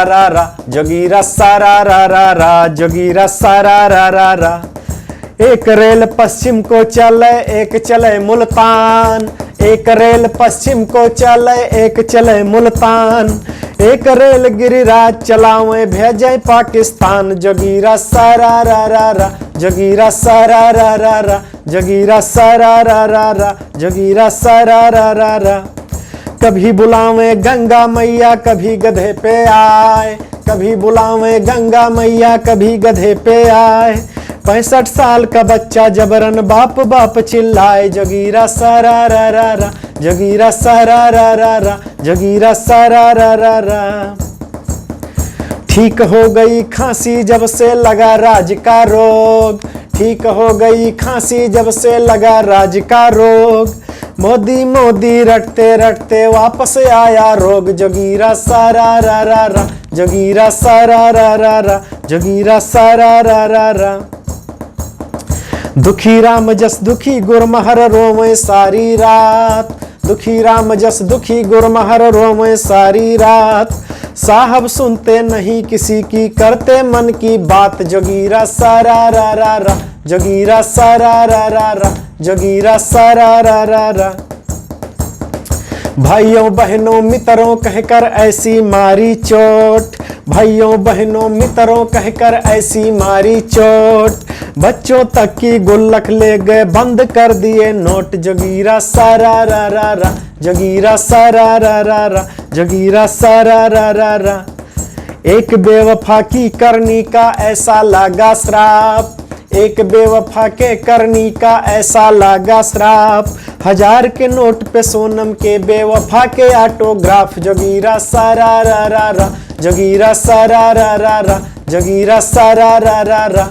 रा रा, जगीरा सारा रा रा रा, जगीरा सारा रा रा रा। एक रेल पश्चिम को चले, एक चले मुल्तान, एक रेल पश्चिम को चले, एक चले मुल्तान। एक रेल गिरिराज चलावे भेजे पाकिस्तान, जगीरा सारा रा रा रा, जगीरा सारा रा रा रा, जगीरा सारा रा रा रा, जगीरा सारा रा रा रा। कभी बुलावे गंगा मैया कभी गधे पे आए, कभी बुलावे गंगा मैया कभी गधे पे आए। 65 साल का बच्चा जबरन बाप बाप चिल्लाए, जगीरा सारा रा रा रा, जगीरा सारा रा रा रा, जगीरा सारा रा रा रा। ठीक हो गई खांसी जब से लगा राज का रोग, ठीक हो गई खांसी जब से लगा राज का रोग। मोदी मोदी रटते रटते वापस आया रोग, जगीरा सारा रा रा रा, जगीरा सारा रा रा रा, जगीरा सारा रा रा रा। दुखी राम जस दुखी गुरमहर रोवे सारी रात, दुखी राम जस दुखी गुरमहर रोवे सारी रात। साहब सुनते नहीं किसी की करते मन की बात, जगीरा सारा रा रा रा, जगीरा सारा रा रा रा, जगीरा सारा रा रा रा। भाइयों बहनों मित्रों कहकर ऐसी मारी चोट, भाइयों बहनों मित्रों कहकर ऐसी मारी चोट। बच्चों तक की गुल्लक ले गए बंद कर दिए नोट, जगीरा सारा रा रा रा, जगीरा सारा रा रा रा, जगीरा सारा रा रा रा। एक बेवफा की करनी का ऐसा लगा श्राप, एक बेवफा के करनी का ऐसा लगा श्राप। 1000 के नोट पे सोनम के बेवफा के ऑटोग्राफ, जगीरा सारा रा रा रा, जगीरा सारा रा रा रा, जगीरा सारा रा रा रा।